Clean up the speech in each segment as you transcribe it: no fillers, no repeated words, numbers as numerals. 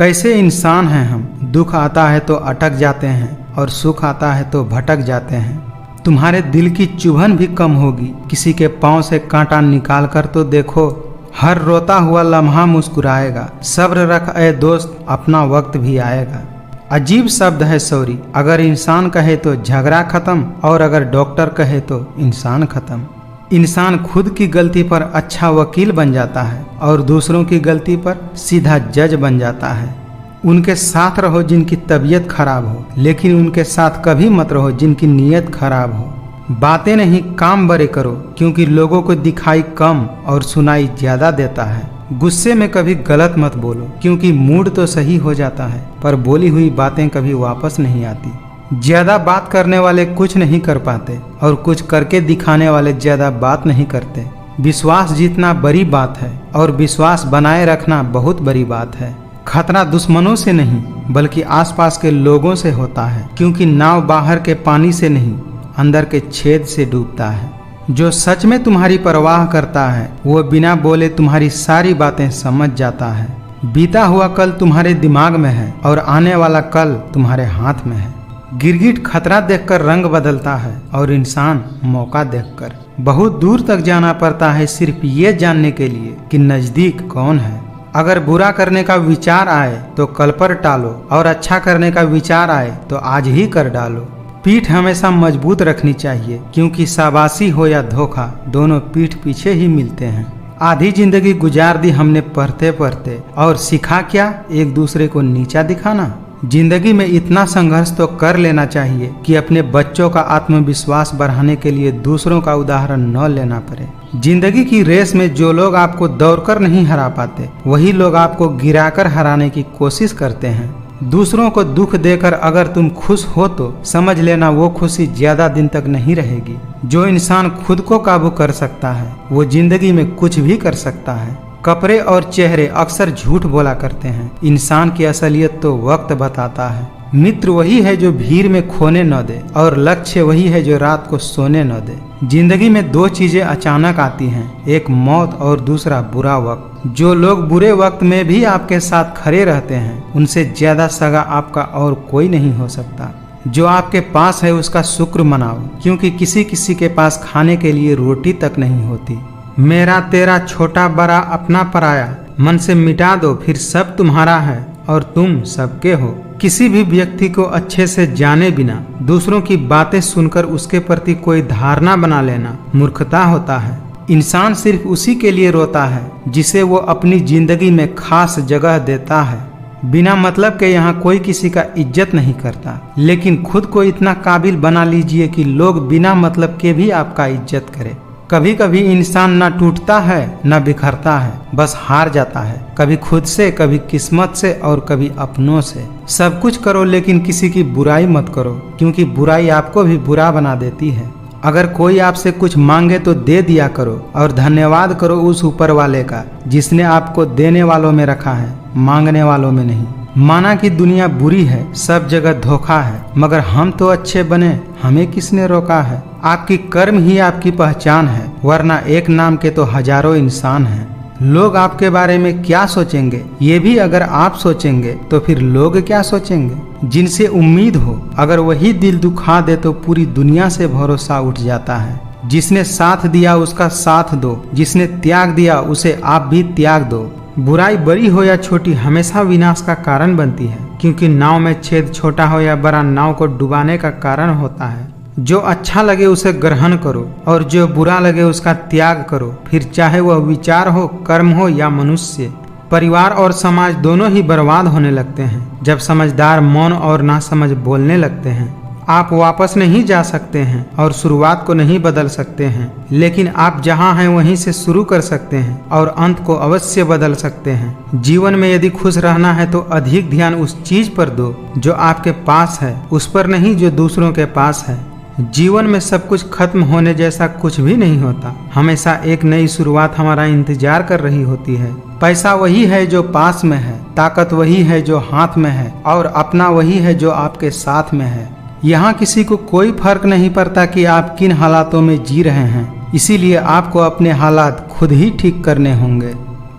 कैसे इंसान हैं हम, दुख आता है तो अटक जाते हैं और सुख आता है तो भटक जाते हैं। तुम्हारे दिल की चुभन भी कम होगी, किसी के पांव से कांटा निकाल कर तो देखो। हर रोता हुआ लम्हा मुस्कुराएगा, सब्र रख ए दोस्त, अपना वक्त भी आएगा। अजीब शब्द है सॉरी, अगर इंसान कहे तो झगड़ा खत्म और अगर डॉक्टर कहे तो इंसान खत्म। इंसान खुद की गलती पर अच्छा वकील बन जाता है और दूसरों की गलती पर सीधा जज बन जाता है। उनके साथ रहो जिनकी तबीयत खराब हो, लेकिन उनके साथ कभी मत रहो जिनकी नीयत खराब हो। बातें नहीं काम बड़े करो, क्योंकि लोगों को दिखाई कम और सुनाई ज्यादा देता है। गुस्से में कभी गलत मत बोलो, क्योंकि मूड तो सही हो जाता है पर बोली हुई बातें कभी वापस नहीं आती। ज्यादा बात करने वाले कुछ नहीं कर पाते और कुछ करके दिखाने वाले ज्यादा बात नहीं करते। विश्वास जीतना बड़ी बात है और विश्वास बनाए रखना बहुत बड़ी बात है। खतरा दुश्मनों से नहीं बल्कि आसपास के लोगों से होता है, क्योंकि नाव बाहर के पानी से नहीं अंदर के छेद से डूबता है। जो सच में तुम्हारी परवाह करता है वो बिना बोले तुम्हारी सारी बातें समझ जाता है। बीता हुआ कल तुम्हारे दिमाग में है और आने वाला कल तुम्हारे हाथ में है। गिरगिट खतरा देखकर रंग बदलता है और इंसान मौका देखकर। बहुत दूर तक जाना पड़ता है सिर्फ ये जानने के लिए कि नजदीक कौन है। अगर बुरा करने का विचार आए तो कल पर टालो और अच्छा करने का विचार आए तो आज ही कर डालो। पीठ हमेशा मजबूत रखनी चाहिए, क्योंकि शाबाशी हो या धोखा दोनों पीठ पीछे ही मिलते हैं। आधी जिंदगी गुजार दी हमने पढ़ते पढ़ते, और सीखा क्या, एक दूसरे को नीचा दिखाना। जिंदगी में इतना संघर्ष तो कर लेना चाहिए कि अपने बच्चों का आत्मविश्वास बढ़ाने के लिए दूसरों का उदाहरण न लेना पड़े। जिंदगी की रेस में जो लोग आपको दौड़कर नहीं हरा पाते, वही लोग आपको गिराकर हराने की कोशिश करते हैं। दूसरों को दुख देकर अगर तुम खुश हो तो समझ लेना वो खुशी ज्यादा दिन तक नहीं रहेगी। जो इंसान खुद को काबू कर सकता है वो जिंदगी में कुछ भी कर सकता है। कपड़े और चेहरे अक्सर झूठ बोला करते हैं, इंसान की असलियत तो वक्त बताता है। मित्र वही है जो भीड़ में खोने न दे और लक्ष्य वही है जो रात को सोने न दे। जिंदगी में दो चीजें अचानक आती हैं, एक मौत और दूसरा बुरा वक्त। जो लोग बुरे वक्त में भी आपके साथ खड़े रहते हैं उनसे ज्यादा सगा आपका और कोई नहीं हो सकता। जो आपके पास है उसका शुक्र मनाओ, क्योंकि किसी किसी के पास खाने के लिए रोटी तक नहीं होती। मेरा तेरा छोटा बड़ा अपना पराया मन से मिटा दो, फिर सब तुम्हारा है और तुम सबके हो। किसी भी व्यक्ति को अच्छे से जाने बिना दूसरों की बातें सुनकर उसके प्रति कोई धारणा बना लेना मूर्खता होता है। इंसान सिर्फ उसी के लिए रोता है जिसे वो अपनी जिंदगी में खास जगह देता है। बिना मतलब के यहाँ कोई किसी का इज्जत नहीं करता, लेकिन खुद को इतना काबिल बना लीजिए कि लोग बिना मतलब के भी आपका इज्जत करें। कभी कभी इंसान न टूटता है न बिखरता है, बस हार जाता है। कभी खुद से, कभी किस्मत से और कभी अपनों से। सब कुछ करो लेकिन किसी की बुराई मत करो, क्योंकि बुराई आपको भी बुरा बना देती है। अगर कोई आपसे कुछ मांगे तो दे दिया करो और धन्यवाद करो उस ऊपर वाले का जिसने आपको देने वालों में रखा है, मांगने वालों में नहीं। माना कि दुनिया बुरी है, सब जगह धोखा है, मगर हम तो अच्छे बने, हमें किसने रोका है। आपकी कर्म ही आपकी पहचान है, वरना एक नाम के तो हजारों इंसान हैं। लोग आपके बारे में क्या सोचेंगे ये भी अगर आप सोचेंगे तो फिर लोग क्या सोचेंगे। जिनसे उम्मीद हो अगर वही दिल दुखा दे तो पूरी दुनिया से भरोसा उठ जाता है। जिसने साथ दिया उसका साथ दो, जिसने त्याग दिया उसे आप भी त्याग दो। बुराई बड़ी हो या छोटी हमेशा विनाश का कारण बनती है, क्योंकि नाव में छेद छोटा हो या बड़ा नाव को डुबाने का कारण होता है। जो अच्छा लगे उसे ग्रहण करो और जो बुरा लगे उसका त्याग करो, फिर चाहे वह विचार हो, कर्म हो या मनुष्य। परिवार और समाज दोनों ही बर्बाद होने लगते हैं जब समझदार मौन और नासमझ बोलने लगते हैं। आप वापस नहीं जा सकते हैं और शुरुआत को नहीं बदल सकते हैं, लेकिन आप जहां हैं वहीं से शुरू कर सकते हैं और अंत को अवश्य बदल सकते हैं। जीवन में यदि खुश रहना है तो अधिक ध्यान उस चीज पर दो जो आपके पास है, उस पर नहीं जो दूसरों के पास है। जीवन में सब कुछ खत्म होने जैसा कुछ भी नहीं होता, हमेशा एक नई शुरुआत हमारा इंतजार कर रही होती है। पैसा वही है जो पास में है, ताकत वही है जो हाथ में है और अपना वही है जो आपके साथ में है। यहाँ किसी को कोई फर्क नहीं पड़ता कि आप किन हालातों में जी रहे हैं, इसीलिए आपको अपने हालात खुद ही ठीक करने होंगे।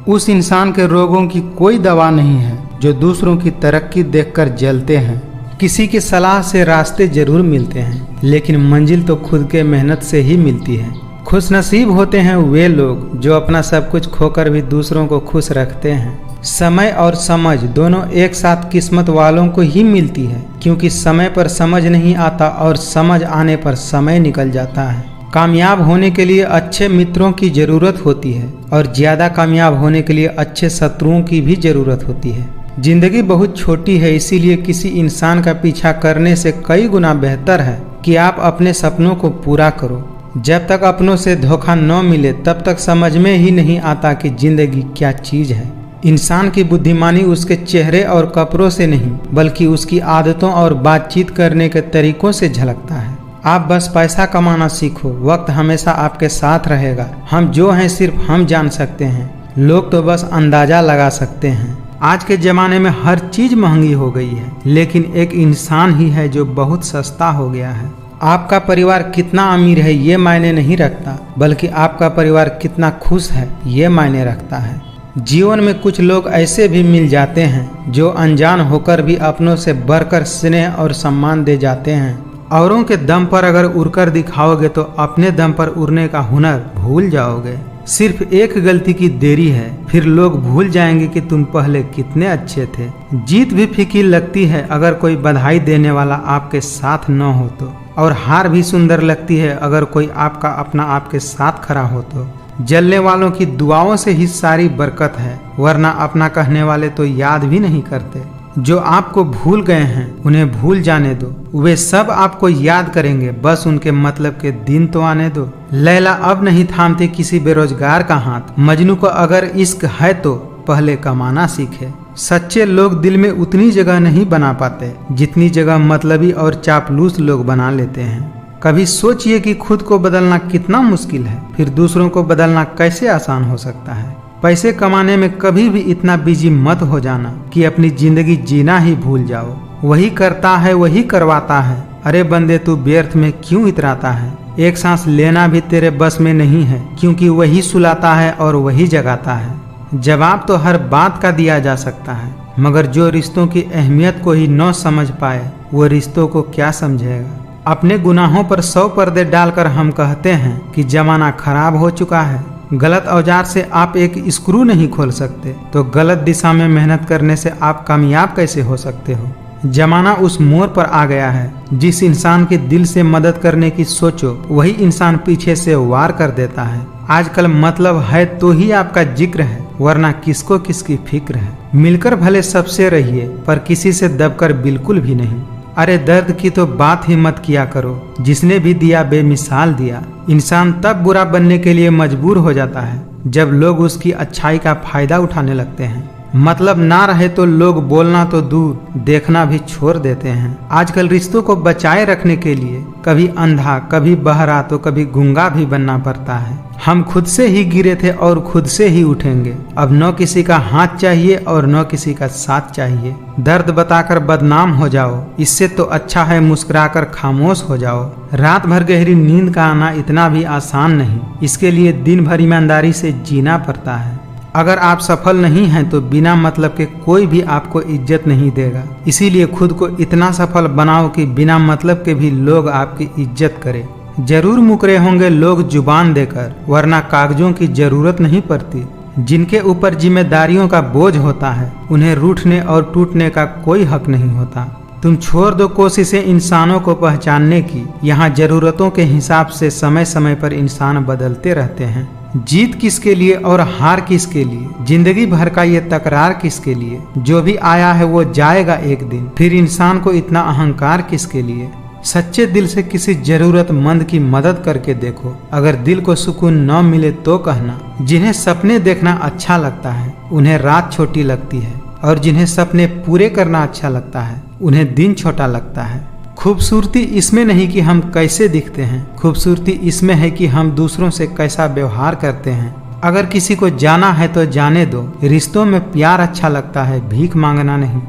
उस इंसान के रोगों की कोई दवा नहीं है जो दूसरों की तरक्की देखकर जलते हैं। किसी की सलाह से रास्ते जरूर मिलते हैं, लेकिन मंजिल तो खुद के मेहनत से ही मिलती है। खुशनसीब होते हैं वे लोग जो अपना सब कुछ खोकर भी दूसरों को खुश रखते हैं। समय और समझ दोनों एक साथ किस्मत वालों को ही मिलती है, क्योंकि समय पर समझ नहीं आता और समझ आने पर समय निकल जाता है। कामयाब होने के लिए अच्छे मित्रों की ज़रूरत होती है और ज़्यादा कामयाब होने के लिए अच्छे शत्रुओं की भी ज़रूरत होती है। जिंदगी बहुत छोटी है, इसीलिए किसी इंसान का पीछा करने से कई गुना बेहतर है कि आप अपने सपनों को पूरा करो। जब तक अपनों से धोखा न मिले तब तक समझ में ही नहीं आता कि जिंदगी क्या चीज़ है। इंसान की बुद्धिमानी उसके चेहरे और कपड़ों से नहीं, बल्कि उसकी आदतों और बातचीत करने के तरीकों से झलकता है। आप बस पैसा कमाना सीखो, वक्त हमेशा आपके साथ रहेगा। हम जो हैं सिर्फ हम जान सकते हैं, लोग तो बस अंदाजा लगा सकते हैं। आज के ज़माने में हर चीज़ महंगी हो गई है, लेकिन एक इंसान ही है जो बहुत सस्ता हो गया है। आपका परिवार कितना अमीर है ये मायने नहीं रखता, बल्कि आपका परिवार कितना खुश है ये मायने रखता है। जीवन में कुछ लोग ऐसे भी मिल जाते हैं जो अनजान होकर भी अपनों से बढ़कर स्नेह और सम्मान दे जाते हैं। औरों के दम पर अगर उड़कर दिखाओगे तो अपने दम पर उड़ने का हुनर भूल जाओगे। सिर्फ एक गलती की देरी है, फिर लोग भूल जाएंगे कि तुम पहले कितने अच्छे थे। जीत भी फीकी लगती है अगर कोई बधाई देने वाला आपके साथ न हो तो, और हार भी सुंदर लगती है अगर कोई आपका अपना आपके साथ खड़ा हो तो। जलने वालों की दुआओं से ही सारी बरकत है, वरना अपना कहने वाले तो याद भी नहीं करते। जो आपको भूल गए हैं उन्हें भूल जाने दो, वे सब आपको याद करेंगे, बस उनके मतलब के दिन तो आने दो। लैला अब नहीं थामती किसी बेरोजगार का हाथ, मजनू को अगर इश्क है तो पहले कमाना सीखे। सच्चे लोग दिल में उतनी जगह नहीं बना पाते जितनी जगह मतलबी और चापलूस लोग बना लेते हैं। कभी सोचिए कि खुद को बदलना कितना मुश्किल है, फिर दूसरों को बदलना कैसे आसान हो सकता है। पैसे कमाने में कभी भी इतना बिजी मत हो जाना कि अपनी जिंदगी जीना ही भूल जाओ। वही करता है वही करवाता है, अरे बंदे तू व्यर्थ में क्यों इतराता है। एक सांस लेना भी तेरे बस में नहीं है, क्योंकि वही सुलाता है और वही जगाता है। जवाब तो हर बात का दिया जा सकता है, मगर जो रिश्तों की अहमियत को ही न समझ पाए वो रिश्तों को क्या समझेगा। अपने गुनाहों पर 100 पर्दे डालकर हम कहते हैं कि जमाना खराब हो चुका है। गलत औजार से आप एक स्क्रू नहीं खोल सकते, तो गलत दिशा में मेहनत करने से आप कामयाब कैसे हो सकते हो। जमाना उस मोड़ पर आ गया है, जिस इंसान के दिल से मदद करने की सोचो वही इंसान पीछे से वार कर देता है। आजकल मतलब है तो ही आपका जिक्र है, वरना किसको किसकी फिक्र है। मिलकर भले सबसे रहिए, पर किसी से दबकर बिल्कुल भी नहीं। अरे दर्द की तो बात ही मत किया करो, जिसने भी दिया बेमिसाल दिया। इंसान तब बुरा बनने के लिए मजबूर हो जाता है जब लोग उसकी अच्छाई का फायदा उठाने लगते हैं। मतलब ना रहे तो लोग बोलना तो दूर, देखना भी छोड़ देते हैं। आजकल रिश्तों को बचाए रखने के लिए कभी अंधा, कभी बहरा तो कभी गूंगा भी बनना पड़ता है। हम खुद से ही गिरे थे और खुद से ही उठेंगे। अब न किसी का हाथ चाहिए और न किसी का साथ चाहिए। दर्द बताकर बदनाम हो जाओ, इससे तो अच्छा है मुस्कुराकर खामोश हो जाओ। रात भर गहरी नींद का आना इतना भी आसान नहीं, इसके लिए दिन भर ईमानदारी से जीना पड़ता है। अगर आप सफल नहीं हैं तो बिना मतलब के कोई भी आपको इज्जत नहीं देगा। इसीलिए खुद को इतना सफल बनाओ कि बिना मतलब के भी लोग आपकी इज्जत करें। जरूर मुकरे होंगे लोग जुबान देकर, वरना कागजों की जरूरत नहीं पड़ती। जिनके ऊपर जिम्मेदारियों का बोझ होता है उन्हें रूठने और टूटने का कोई हक नहीं होता। तुम छोड़ दो कोशिशें इंसानों को पहचानने की, यहाँ जरूरतों के हिसाब से समय समय पर इंसान बदलते रहते हैं। जीत किसके लिए और हार किसके लिए, जिंदगी भर का ये तकरार किसके लिए। जो भी आया है वो जाएगा एक दिन, फिर इंसान को इतना अहंकार किसके लिए। सच्चे दिल से किसी जरूरतमंद की मदद करके देखो, अगर दिल को सुकून न मिले तो कहना। जिन्हें सपने देखना अच्छा लगता है उन्हें रात छोटी लगती है, और जिन्हें सपने पूरे करना अच्छा लगता है उन्हें दिन छोटा लगता है। खूबसूरती इसमें नहीं कि हम कैसे दिखते हैं, खूबसूरती इसमें है कि हम दूसरों से कैसा व्यवहार करते हैं। अगर किसी को जाना है तो जाने दो, रिश्तों में प्यार अच्छा लगता है, भीख मांगना नहीं।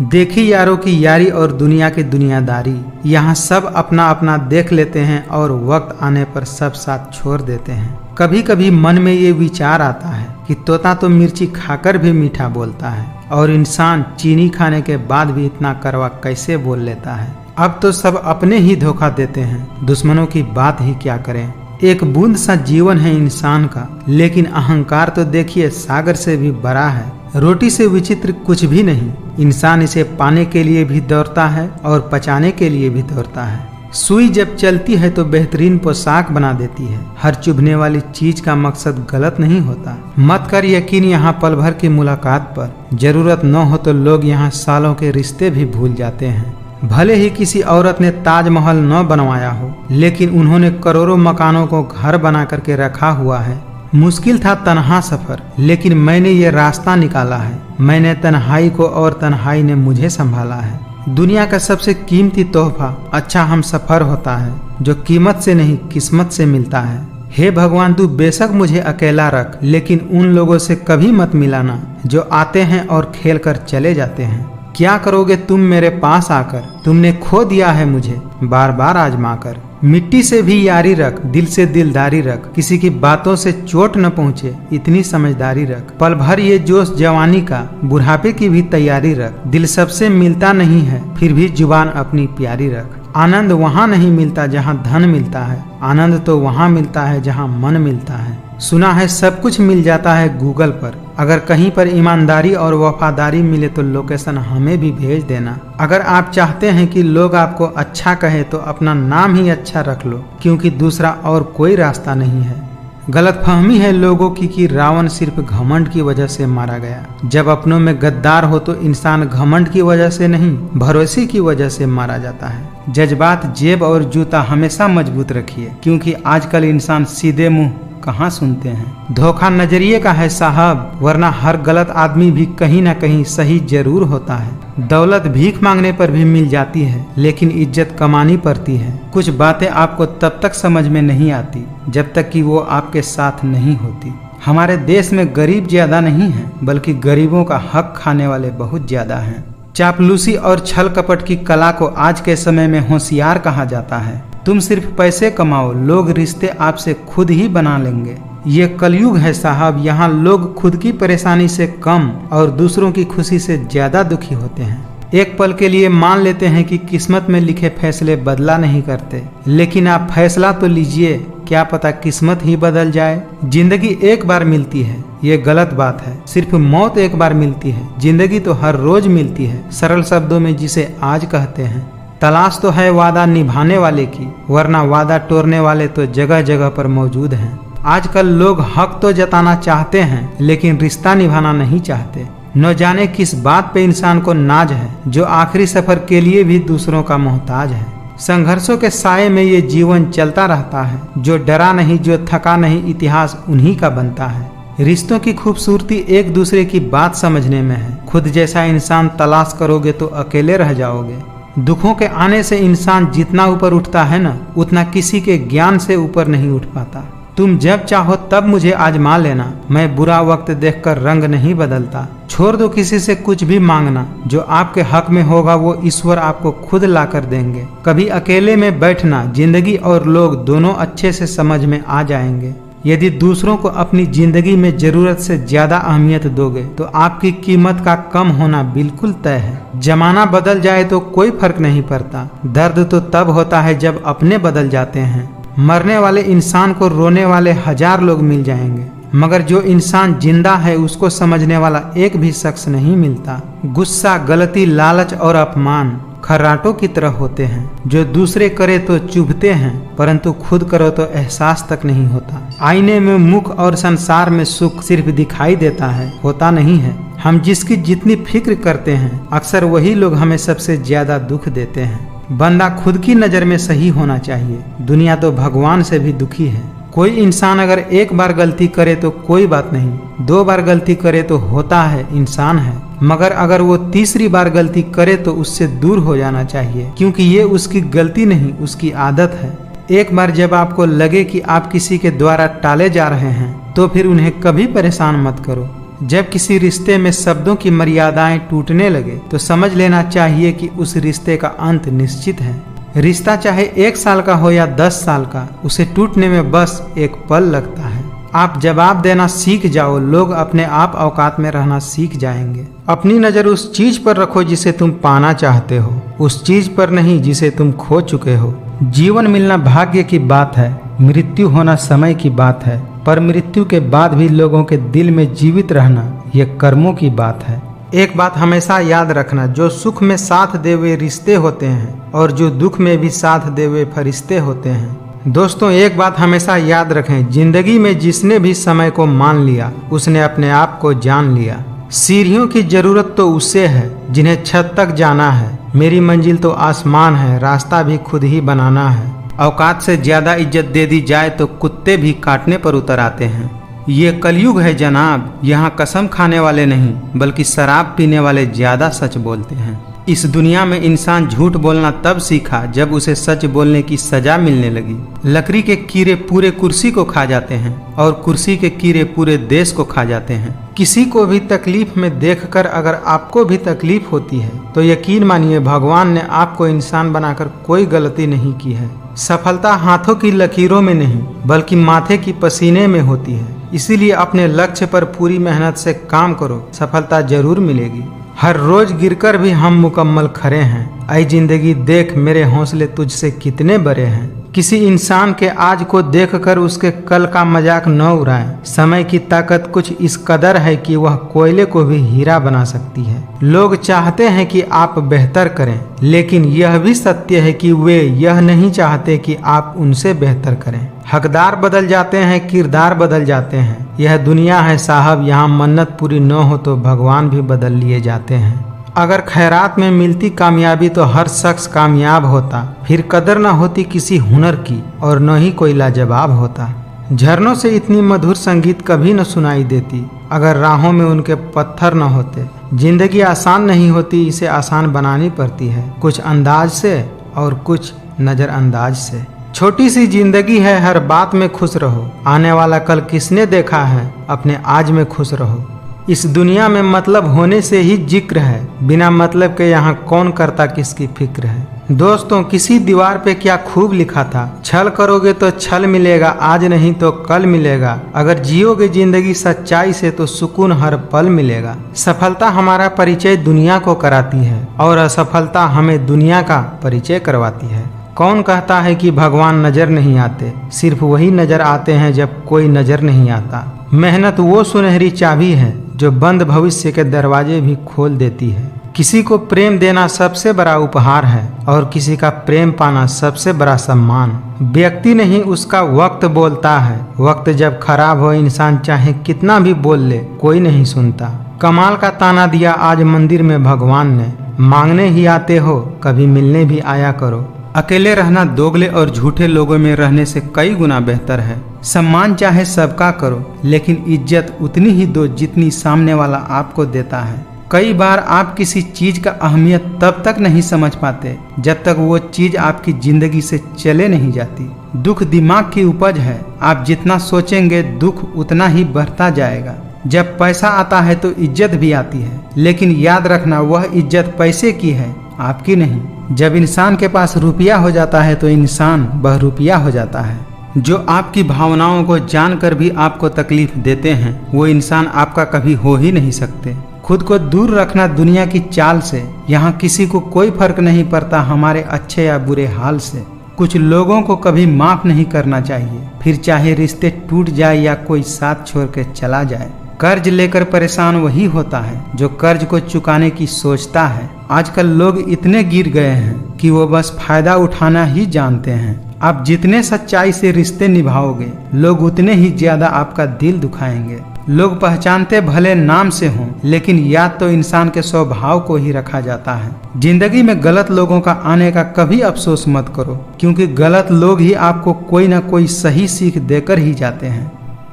देखी यारों की यारी और दुनिया की दुनियादारी, यहाँ सब अपना अपना देख लेते हैं और वक्त आने पर सब साथ छोड़ देते हैं। कभी कभी मन में ये विचार आता है कि तोता तो मिर्ची खाकर भी मीठा बोलता है और इंसान चीनी खाने के बाद भी इतना कड़वा कैसे बोल लेता है। अब तो सब अपने ही धोखा देते हैं, दुश्मनों की बात ही क्या करें। एक बूंद सा जीवन है इंसान का, लेकिन अहंकार तो देखिए सागर से भी बड़ा है। रोटी से विचित्र कुछ भी नहीं, इंसान इसे पाने के लिए भी दौड़ता है और पचाने के लिए भी दौड़ता है। सुई जब चलती है तो बेहतरीन पोशाक बना देती है। हर चुभने वाली चीज का मकसद गलत नहीं होता। मत कर यकीन यहाँ पल भर की मुलाकात पर, जरूरत न हो तो लोग यहाँ सालों के रिश्ते भी भूल जाते हैं। भले ही किसी औरत ने ताजमहल न बनवाया हो, लेकिन उन्होंने करोड़ों मकानों को घर बना करके रखा हुआ है। मुश्किल था तन्हा सफर, लेकिन मैंने ये रास्ता निकाला है। मैंने तन्हाई को और तन्हाई ने मुझे संभाला है। दुनिया का सबसे कीमती तोहफा अच्छा हम सफर होता है, जो कीमत से नहीं किस्मत से मिलता है। हे भगवान, तू बेशक मुझे अकेला रख, लेकिन उन लोगों से कभी मत मिलाना जो आते हैं और खेल कर चले जाते हैं। क्या करोगे तुम मेरे पास आकर? तुमने खो दिया है मुझे बार बार आजमा कर। मिट्टी से भी यारी रख, दिल से दिलदारी रख, किसी की बातों से चोट न पहुँचे इतनी समझदारी रख। पल भर ये जोश जवानी का, बुढ़ापे की भी तैयारी रख। दिल सबसे मिलता नहीं है, फिर भी जुबान अपनी प्यारी रख। आनंद वहाँ नहीं मिलता जहाँ धन मिलता है, आनंद तो वहाँ मिलता है जहाँ मन मिलता है। सुना है सब कुछ मिल जाता है गूगल पर, अगर कहीं पर ईमानदारी और वफादारी मिले तो लोकेशन हमें भी भेज देना। अगर आप चाहते हैं कि लोग आपको अच्छा कहे तो अपना नाम ही अच्छा रख लो, क्योंकि दूसरा और कोई रास्ता नहीं है। गलतफहमी है लोगों की कि रावण सिर्फ घमंड की वजह से मारा गया। जब अपनों में गद्दार हो तो इंसान घमंड की वजह से नहीं, भरोसे की वजह से मारा जाता है। जज्बात, जेब और जूता हमेशा मजबूत रखिए, क्योंकि आजकल इंसान सीधे मुंह कहाँ सुनते हैं। धोखा नजरिए का है साहब, वरना हर गलत आदमी भी कहीं ना कहीं सही जरूर होता है। दौलत भीख मांगने पर भी मिल जाती है, लेकिन इज्जत कमानी पड़ती है। कुछ बातें आपको तब तक समझ में नहीं आती जब तक कि वो आपके साथ नहीं होती। हमारे देश में गरीब ज्यादा नहीं है, बल्कि गरीबों का हक खाने वाले बहुत ज्यादा हैं। चापलूसी और छल कपट की कला को आज के समय में होशियार कहा जाता है। तुम सिर्फ पैसे कमाओ, लोग रिश्ते आपसे खुद ही बना लेंगे। ये कलयुग है साहब, यहाँ लोग खुद की परेशानी से कम और दूसरों की खुशी से ज्यादा दुखी होते हैं। एक पल के लिए मान लेते हैं कि किस्मत में लिखे फैसले बदला नहीं करते, लेकिन आप फैसला तो लीजिए, क्या पता किस्मत ही बदल जाए। जिंदगी एक बार मिलती है, ये गलत बात है। सिर्फ मौत एक बार मिलती है, जिंदगी तो हर रोज मिलती है। सरल शब्दों में जिसे आज कहते हैं। तलाश तो है वादा निभाने वाले की, वरना वादा तोड़ने वाले तो जगह जगह पर मौजूद हैं। आजकल लोग हक तो जताना चाहते हैं, लेकिन रिश्ता निभाना नहीं चाहते। न जाने किस बात पे इंसान को नाज है, जो आखिरी सफर के लिए भी दूसरों का मोहताज है। संघर्षों के साये में ये जीवन चलता रहता है। जो डरा नहीं, जो थका नहीं, इतिहास उन्हीं का बनता है। रिश्तों की खूबसूरती एक दूसरे की बात समझने में है। खुद जैसा इंसान तलाश करोगे तो अकेले रह जाओगे। दुखों के आने से इंसान जितना ऊपर उठता है ना, उतना किसी के ज्ञान से ऊपर नहीं उठ पाता। तुम जब चाहो तब मुझे आजमा लेना, मैं बुरा वक्त देखकर रंग नहीं बदलता। छोड़ दो किसी से कुछ भी मांगना, जो आपके हक में होगा वो ईश्वर आपको खुद ला कर देंगे। कभी अकेले में बैठना, जिंदगी और लोग दोनों अच्छे से समझ में आ जाएंगे। यदि दूसरों को अपनी जिंदगी में जरूरत से ज्यादा अहमियत दोगे तो आपकी कीमत का कम होना बिल्कुल तय है। जमाना बदल जाए तो कोई फर्क नहीं पड़ता, दर्द तो तब होता है जब अपने बदल जाते हैं। मरने वाले इंसान को रोने वाले 1000 लोग मिल जाएंगे, मगर जो इंसान जिंदा है उसको समझने वाला एक भी शख्स नहीं मिलता। गुस्सा, गलती, लालच और अपमान खर्राटों की तरह होते हैं, जो दूसरे करे तो चुभते हैं, परंतु खुद करो तो एहसास तक नहीं होता। आईने में मुख और संसार में सुख सिर्फ दिखाई देता है, होता नहीं है। हम जिसकी जितनी फिक्र करते हैं, अक्सर वही लोग हमें सबसे ज्यादा दुख देते हैं। बंदा खुद की नजर में सही होना चाहिए, दुनिया तो भगवान से भी दुखी है। कोई इंसान अगर एक बार गलती करे तो कोई बात नहीं, 2 बार गलती करे तो होता है, इंसान है। मगर अगर वो तीसरी बार गलती करे तो उससे दूर हो जाना चाहिए, क्योंकि ये उसकी गलती नहीं, उसकी आदत है। एक बार जब आपको लगे कि आप किसी के द्वारा टाले जा रहे हैं, तो फिर उन्हें कभी परेशान मत करो। जब किसी रिश्ते में शब्दों की मर्यादाएं टूटने लगे तो समझ लेना चाहिए कि उस रिश्ते का अंत निश्चित है। रिश्ता चाहे 1 साल का हो या 10 साल का, उसे टूटने में बस एक पल लगता है। आप जवाब देना सीख जाओ, लोग अपने आप औकात में रहना सीख जाएंगे। अपनी नज़र उस चीज पर रखो जिसे तुम पाना चाहते हो, उस चीज पर नहीं जिसे तुम खो चुके हो। जीवन मिलना भाग्य की बात है, मृत्यु होना समय की बात है, पर मृत्यु के बाद भी लोगों के दिल में जीवित रहना यह कर्मों की बात है। एक बात हमेशा याद रखना, जो सुख में साथ दे वे रिश्ते होते हैं और जो दुख में भी साथ दे वे फरिश्ते होते हैं। दोस्तों, एक बात हमेशा याद रखें, जिंदगी में जिसने भी समय को मान लिया उसने अपने आप को जान लिया। सीढ़ियों की जरूरत तो उससे है जिन्हें छत तक जाना है, मेरी मंजिल तो आसमान है, रास्ता भी खुद ही बनाना है। औकात से ज्यादा इज्जत दे दी जाए तो कुत्ते भी काटने पर उतर आते हैं। ये कलयुग है जनाब, यहाँ कसम खाने वाले नहीं बल्कि शराब पीने वाले ज्यादा सच बोलते हैं। इस दुनिया में इंसान झूठ बोलना तब सीखा जब उसे सच बोलने की सजा मिलने लगी। लकड़ी के कीड़े पूरे कुर्सी को खा जाते हैं और कुर्सी के कीड़े पूरे देश को खा जाते हैं। किसी को भी तकलीफ में देखकर अगर आपको भी तकलीफ होती है तो यकीन मानिए भगवान ने आपको इंसान बनाकर कोई गलती नहीं की है। सफलता हाथों की लकीरों में नहीं बल्कि माथे की पसीने में होती है। इसीलिए अपने लक्ष्य पर पूरी मेहनत से काम करो, सफलता जरूर मिलेगी। हर रोज गिरकर भी हम मुकम्मल खड़े हैं। ऐ जिंदगी देख मेरे हौसले तुझसे कितने बड़े हैं। किसी इंसान के आज को देखकर उसके कल का मजाक न उड़ाएं। समय की ताकत कुछ इस कदर है कि वह कोयले को भी हीरा बना सकती है। लोग चाहते हैं कि आप बेहतर करें, लेकिन यह भी सत्य है कि वे यह नहीं चाहते कि आप उनसे बेहतर करें। हकदार बदल जाते हैं, किरदार बदल जाते हैं। यह दुनिया है साहब, यहाँ मन्नत पूरी न हो तो भगवान भी बदल लिए जाते हैं। अगर खैरात में मिलती कामयाबी तो हर शख्स कामयाब होता, फिर कदर न होती किसी हुनर की और न ही कोई लाजवाब होता। झरनों से इतनी मधुर संगीत कभी न सुनाई देती अगर राहों में उनके पत्थर न होते। जिंदगी आसान नहीं होती, इसे आसान बनानी पड़ती है, कुछ अंदाज से और कुछ नजरअंदाज से। छोटी सी जिंदगी है, हर बात में खुश रहो। आने वाला कल किसने देखा है, अपने आज में खुश रहो। इस दुनिया में मतलब होने से ही जिक्र है, बिना मतलब के यहाँ कौन करता किसकी फिक्र है। दोस्तों, किसी दीवार पे क्या खूब लिखा था, छल करोगे तो छल मिलेगा, आज नहीं तो कल मिलेगा। अगर जियोगे जिंदगी सच्चाई से तो सुकून हर पल मिलेगा। सफलता हमारा परिचय दुनिया को कराती है और असफलता हमें दुनिया का परिचय करवाती है। कौन कहता है कि भगवान नजर नहीं आते, सिर्फ वही नजर आते हैं जब कोई नजर नहीं आता। मेहनत वो सुनहरी चाबी है जो बंद भविष्य के दरवाजे भी खोल देती है। किसी को प्रेम देना सबसे बड़ा उपहार है और किसी का प्रेम पाना सबसे बड़ा सम्मान। व्यक्ति नहीं उसका वक्त बोलता है, वक्त जब खराब हो इंसान चाहे कितना भी बोल ले कोई नहीं सुनता। कमाल का ताना दिया आज मंदिर में भगवान ने, मांगने ही आते हो कभी मिलने भी आया करो। अकेले रहना दोगले और झूठे लोगों में रहने से कई गुना बेहतर है। सम्मान चाहे सबका करो, लेकिन इज्जत उतनी ही दो जितनी सामने वाला आपको देता है। कई बार आप किसी चीज का अहमियत तब तक नहीं समझ पाते जब तक वो चीज आपकी जिंदगी से चले नहीं जाती। दुख दिमाग की उपज है, आप जितना सोचेंगे दुख उतना ही बढ़ता जाएगा। जब पैसा आता है तो इज्जत भी आती है, लेकिन याद रखना वह इज्जत पैसे की है, आपकी नहीं। जब इंसान के पास रुपया हो जाता है तो इंसान बहरूपिया हो जाता है। जो आपकी भावनाओं को जानकर भी आपको तकलीफ देते हैं वो इंसान आपका कभी हो ही नहीं सकते। खुद को दूर रखना दुनिया की चाल से, यहाँ किसी को कोई फर्क नहीं पड़ता हमारे अच्छे या बुरे हाल से। कुछ लोगों को कभी माफ नहीं करना चाहिए, फिर चाहे रिश्ते टूट जाए या कोई साथ छोड़ के चला जाए। कर्ज लेकर परेशान वही होता है जो कर्ज को चुकाने की सोचता है। आजकल लोग इतने गिर गए हैं कि वो बस फायदा उठाना ही जानते हैं। आप जितने सच्चाई से रिश्ते निभाओगे लोग उतने ही ज्यादा आपका दिल दुखाएंगे। लोग पहचानते भले नाम से हों, लेकिन याद तो इंसान के स्वभाव को ही रखा जाता है। जिंदगी में गलत लोगों का आने का कभी अफसोस मत करो, क्योंकि गलत लोग ही आपको कोई ना कोई सही सीख देकर ही जाते हैं।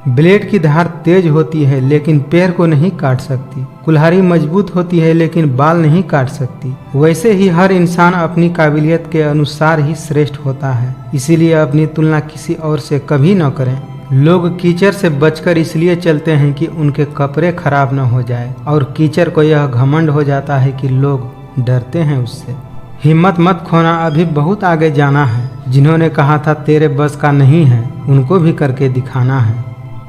ब्लेड की धार तेज होती है लेकिन पैर को नहीं काट सकती। कुल्हाड़ी मजबूत होती है लेकिन बाल नहीं काट सकती। वैसे ही हर इंसान अपनी काबिलियत के अनुसार ही श्रेष्ठ होता है, इसीलिए अपनी तुलना किसी और से कभी न करें। लोग कीचड़ से बचकर इसलिए चलते हैं कि उनके कपड़े खराब न हो जाए, और कीचड़ को यह घमंड हो जाता है कि लोग डरते हैं उससे। हिम्मत मत खोना, अभी बहुत आगे जाना है। जिन्होंने कहा था तेरे बस का नहीं है, उनको भी करके दिखाना है।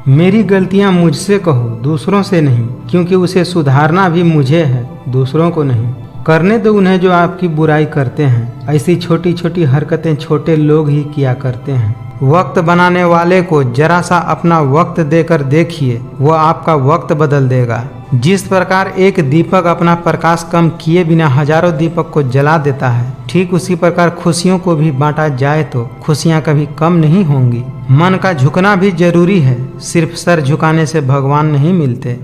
मेरी गलतियां मुझसे कहो, दूसरों से नहीं, क्योंकि उसे सुधारना भी मुझे है, दूसरों को नहीं। करने दो उन्हें जो आपकी बुराई करते हैं। ऐसी छोटी छोटी हरकतें छोटे लोग ही किया करते हैं। वक्त बनाने वाले को जरा सा अपना वक्त देकर देखिए, वो आपका वक्त बदल देगा। जिस प्रकार एक दीपक अपना प्रकाश कम किए बिना हजारों दीपक को जला देता है, ठीक उसी प्रकार खुशियों को भी बांटा जाए तो खुशियां कभी कम नहीं होंगी। मन का झुकना भी जरूरी है, सिर्फ सर झुकाने से भगवान नहीं मिलते।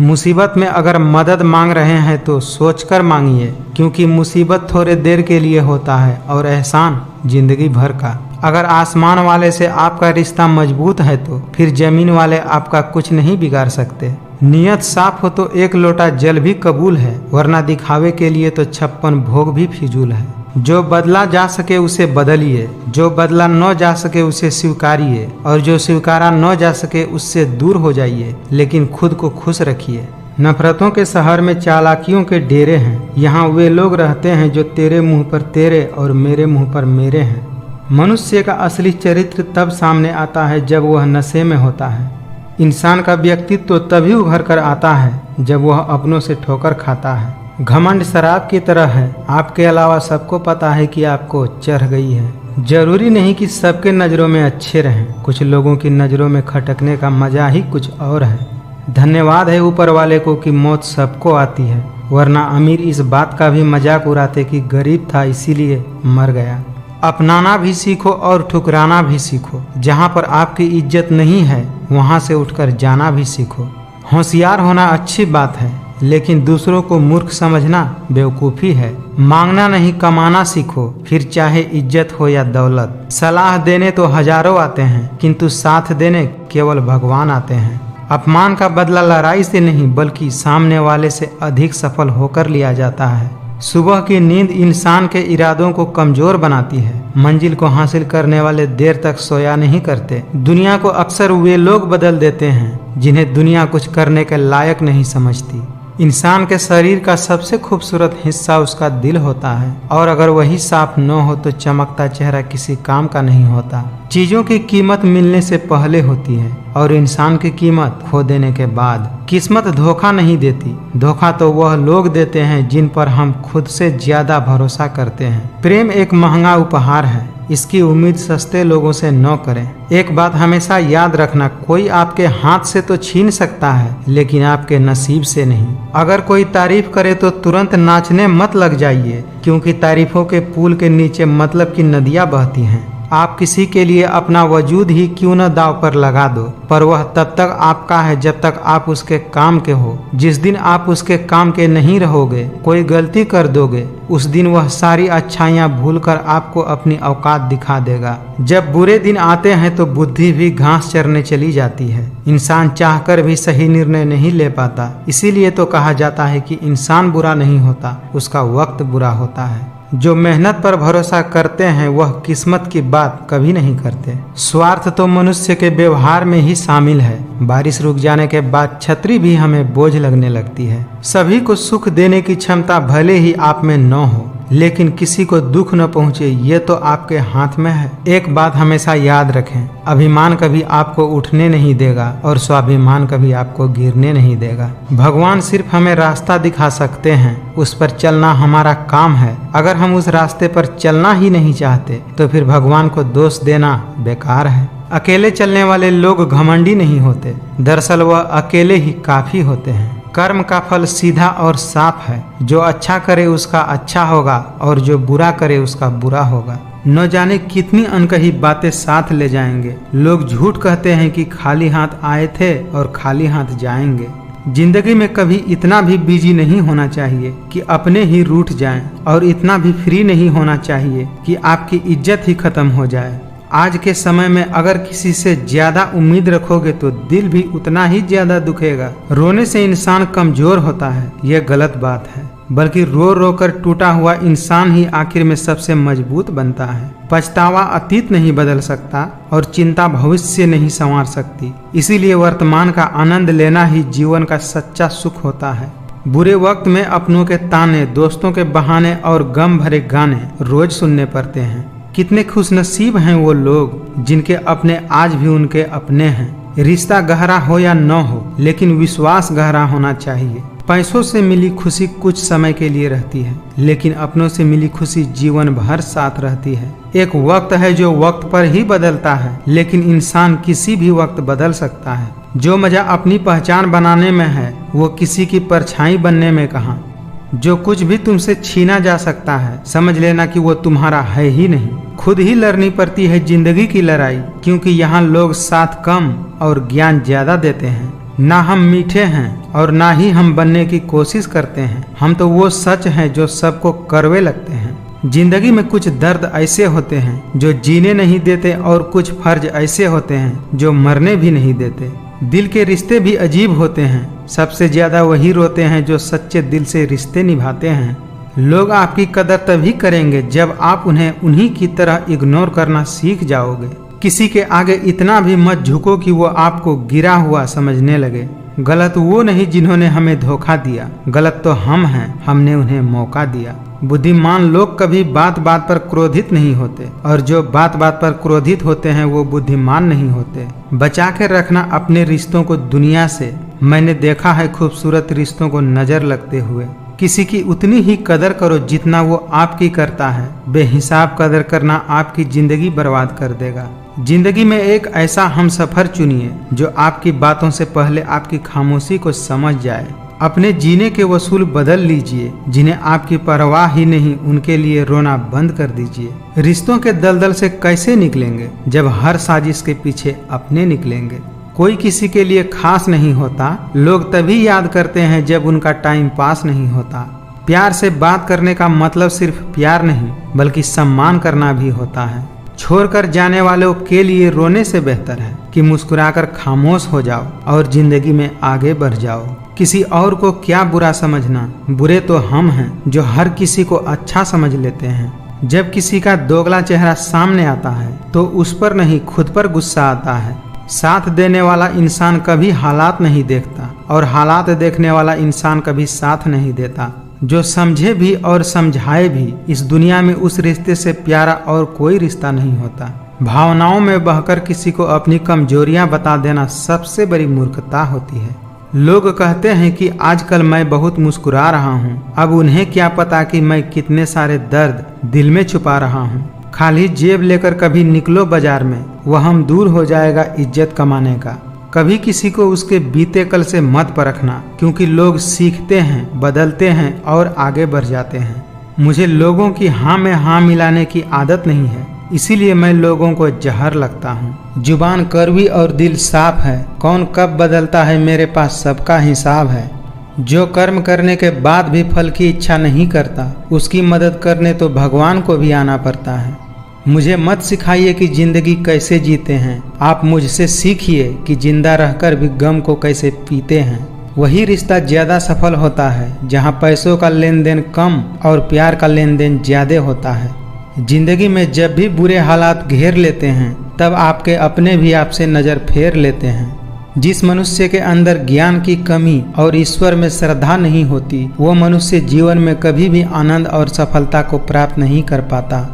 मुसीबत में अगर मदद मांग रहे हैं तो सोचकर मांगिए, क्योंकि मुसीबत थोड़े देर के लिए होता है और एहसान जिंदगी भर का। अगर आसमान वाले से आपका रिश्ता मजबूत है तो फिर जमीन वाले आपका कुछ नहीं बिगाड़ सकते। नियत साफ हो तो एक लोटा जल भी कबूल है, वरना दिखावे के लिए तो 56 भोग भी फिजूल है। जो बदला जा सके उसे बदलिए, जो बदला न जा सके उसे स्वीकारिए, और जो स्वीकारा न जा सके उससे दूर हो जाइए, लेकिन खुद को खुश रखिए। नफरतों के शहर में चालाकियों के डेरे हैं, यहाँ वे लोग रहते हैं जो तेरे मुंह पर तेरे और मेरे मुंह पर मेरे हैं। मनुष्य का असली चरित्र तब सामने आता है जब वह नशे में होता है। इंसान का व्यक्तित्व तो तभी उभर कर आता है जब वह अपनों से ठोकर खाता है। घमंड शराब की तरह है, आपके अलावा सबको पता है कि आपको चढ़ गई है। जरूरी नहीं कि सबके नज़रों में अच्छे रहें, कुछ लोगों की नज़रों में खटकने का मजा ही कुछ और है। धन्यवाद है ऊपर वाले को कि मौत सबको आती है, वरना अमीर इस बात का भी मजाक उड़ाते कि गरीब था इसीलिए मर गया। अपनाना भी सीखो और ठुकराना भी सीखो। जहाँ पर आपकी इज्जत नहीं है वहाँ से उठकर जाना भी सीखो। होशियार होना अच्छी बात है, लेकिन दूसरों को मूर्ख समझना बेवकूफ़ी है। मांगना नहीं कमाना सीखो, फिर चाहे इज्जत हो या दौलत। सलाह देने तो हजारों आते हैं, किंतु साथ देने केवल भगवान आते हैं। अपमान का बदला लड़ाई से नहीं बल्कि सामने वाले से अधिक सफल होकर लिया जाता है। सुबह की नींद इंसान के इरादों को कमजोर बनाती है। मंजिल को हासिल करने वाले देर तक सोया नहीं करते। दुनिया को अक्सर वे लोग बदल देते हैं जिन्हें दुनिया कुछ करने के लायक नहीं समझती। इंसान के शरीर का सबसे खूबसूरत हिस्सा उसका दिल होता है, और अगर वही साफ न हो तो चमकता चेहरा किसी काम का नहीं होता। चीजों की कीमत मिलने से पहले होती है और इंसान की कीमत खो देने के बाद। किस्मत धोखा नहीं देती, धोखा तो वह लोग देते हैं जिन पर हम खुद से ज्यादा भरोसा करते हैं। प्रेम एक महंगा उपहार है, इसकी उम्मीद सस्ते लोगों से न करें। एक बात हमेशा याद रखना, कोई आपके हाथ से तो छीन सकता है लेकिन आपके नसीब से नहीं। अगर कोई तारीफ करे तो तुरंत नाचने मत लग जाइए, क्योंकि तारीफों के पुल के नीचे मतलब की नदियां बहती हैं। आप किसी के लिए अपना वजूद ही क्यों न दांव पर लगा दो, पर वह तब तक आपका है जब तक आप उसके काम के हो। जिस दिन आप उसके काम के नहीं रहोगे, कोई गलती कर दोगे, उस दिन वह सारी अच्छाइयाँ भूलकर आपको अपनी औकात दिखा देगा। जब बुरे दिन आते हैं तो बुद्धि भी घास चरने चली जाती है। इंसान चाहकर भी सही निर्णय नहीं ले पाता, इसीलिए तो कहा जाता है कि इंसान बुरा नहीं होता, उसका वक्त बुरा होता है। जो मेहनत पर भरोसा करते हैं वह किस्मत की बात कभी नहीं करते। स्वार्थ तो मनुष्य के व्यवहार में ही शामिल है। बारिश रुक जाने के बाद छतरी भी हमें बोझ लगने लगती है। सभी को सुख देने की क्षमता भले ही आप में न हो, लेकिन किसी को दुख न पहुंचे ये तो आपके हाथ में है। एक बात हमेशा याद रखें, अभिमान कभी आपको उठने नहीं देगा और स्वाभिमान कभी आपको गिरने नहीं देगा। भगवान सिर्फ हमें रास्ता दिखा सकते हैं, उस पर चलना हमारा काम है। अगर हम उस रास्ते पर चलना ही नहीं चाहते तो फिर भगवान को दोष देना बेकार है। अकेले चलने वाले लोग घमंडी नहीं होते, दरअसल वह अकेले ही काफी होते हैं। कर्म का फल सीधा और साफ है, जो अच्छा करे उसका अच्छा होगा और जो बुरा करे उसका बुरा होगा। न जाने कितनी अनकही बातें साथ ले जाएंगे। लोग झूठ कहते हैं कि खाली हाथ आए थे और खाली हाथ जाएंगे। जिंदगी में कभी इतना भी बिजी नहीं होना चाहिए कि अपने ही रूठ जाएं, और इतना भी फ्री नहीं होना चाहिए कि आपकी इज्जत ही खत्म हो जाए। आज के समय में अगर किसी से ज्यादा उम्मीद रखोगे तो दिल भी उतना ही ज्यादा दुखेगा। रोने से इंसान कमजोर होता है, यह गलत बात है, बल्कि रो रो कर टूटा हुआ इंसान ही आखिर में सबसे मजबूत बनता है। पछतावा अतीत नहीं बदल सकता और चिंता भविष्य नहीं संवार सकती। इसीलिए वर्तमान का आनंद लेना ही जीवन का सच्चा सुख होता है। बुरे वक्त में अपनों के ताने, दोस्तों के बहाने और गम भरे गाने रोज सुनने पड़ते हैं। कितने खुशनसीब हैं वो लोग जिनके अपने आज भी उनके अपने हैं। रिश्ता गहरा हो या न हो, लेकिन विश्वास गहरा होना चाहिए। पैसों से मिली खुशी कुछ समय के लिए रहती है, लेकिन अपनों से मिली खुशी जीवन भर साथ रहती है। एक वक्त है जो वक्त पर ही बदलता है, लेकिन इंसान किसी भी वक्त बदल सकता है। जो मजा अपनी पहचान बनाने में है, वो किसी की परछाई बनने में कहाँ। जो कुछ भी तुमसे छीना जा सकता है, समझ लेना कि वो तुम्हारा है ही नहीं। खुद ही लड़नी पड़ती है जिंदगी की लड़ाई, क्योंकि यहाँ लोग साथ कम और ज्ञान ज्यादा देते हैं। ना हम मीठे हैं और ना ही हम बनने की कोशिश करते हैं। हम तो वो सच हैं जो सबको कड़वे लगते हैं। जिंदगी में कुछ दर्द ऐसे होते हैं जो जीने नहीं देते, और कुछ फर्ज ऐसे होते हैं जो मरने भी नहीं देते। दिल के रिश्ते भी अजीब होते हैं। सबसे ज्यादा वही रोते हैं जो सच्चे दिल से रिश्ते निभाते हैं। लोग आपकी कदर तभी करेंगे जब आप उन्हें उन्हीं की तरह इग्नोर करना सीख जाओगे। किसी के आगे इतना भी मत झुको कि वो आपको गिरा हुआ समझने लगे। गलत वो नहीं जिन्होंने हमें धोखा दिया, गलत तो हम हैं, हमने उन्हें मौका दिया। बुद्धिमान लोग कभी बात बात पर क्रोधित नहीं होते, और जो बात बात पर क्रोधित होते हैं वो बुद्धिमान नहीं होते। बचा के रखना अपने रिश्तों को दुनिया से। मैंने देखा है खूबसूरत रिश्तों को नजर लगते हुए। किसी की उतनी ही कदर करो जितना वो आपकी करता है। बेहिसाब कदर करना आपकी जिंदगी बर्बाद कर देगा। जिंदगी में एक ऐसा हमसफर चुनिए जो आपकी बातों से पहले आपकी खामोशी को समझ जाए। अपने जीने के वसूल बदल लीजिए। जिन्हें आपकी परवाह ही नहीं, उनके लिए रोना बंद कर दीजिए। रिश्तों के दलदल से कैसे निकलेंगे जब हर साजिश के पीछे अपने निकलेंगे। कोई किसी के लिए खास नहीं होता। लोग तभी याद करते हैं जब उनका टाइम पास नहीं होता। प्यार से बात करने का मतलब सिर्फ प्यार नहीं, बल्कि सम्मान करना भी होता है। छोड़कर जाने वालों के लिए रोने से बेहतर है कि मुस्कुराकर खामोश हो जाओ और जिंदगी में आगे बढ़ जाओ। किसी और को क्या बुरा समझना, बुरे तो हम हैं जो हर किसी को अच्छा समझ लेते हैं। जब किसी का दोगला चेहरा सामने आता है तो उस पर नहीं, खुद पर गुस्सा आता है। साथ देने वाला इंसान कभी हालात नहीं देखता, और हालात देखने वाला इंसान कभी साथ नहीं देता। जो समझे भी और समझाए भी, इस दुनिया में उस रिश्ते से प्यारा और कोई रिश्ता नहीं होता। भावनाओं में बहकर किसी को अपनी कमजोरियां बता देना सबसे बड़ी मूर्खता होती है। लोग कहते हैं कि आजकल मैं बहुत मुस्कुरा रहा हूँ। अब उन्हें क्या पता कि मैं कितने सारे दर्द दिल में छुपा रहा हूँ। खाली जेब लेकर कभी निकलो बाजार में, वह हम दूर हो जाएगा इज्जत कमाने का। कभी किसी को उसके बीते कल से मत परखना, क्योंकि लोग सीखते हैं, बदलते हैं और आगे बढ़ जाते हैं। मुझे लोगों की हाँ में हाँ मिलाने की आदत नहीं है, इसीलिए मैं लोगों को जहर लगता हूँ। जुबान कड़वी और दिल साफ है। कौन कब बदलता है मेरे पास सबका हिसाब है। जो कर्म करने के बाद भी फल की इच्छा नहीं करता, उसकी मदद करने तो भगवान को भी आना पड़ता है। मुझे मत सिखाइए कि जिंदगी कैसे जीते हैं, आप मुझसे सीखिए कि जिंदा रहकर भी गम को कैसे पीते हैं। वही रिश्ता ज्यादा सफल होता है जहाँ पैसों का लेन देन कम और प्यार का लेन देन ज्यादा होता है। जिंदगी में जब भी बुरे हालात घेर लेते हैं, तब आपके अपने भी आपसे नजर फेर लेते हैं। जिस मनुष्य के अंदर ज्ञान की कमी और ईश्वर में श्रद्धा नहीं होती, वो मनुष्य जीवन में कभी भी आनंद और सफलता को प्राप्त नहीं कर पाता।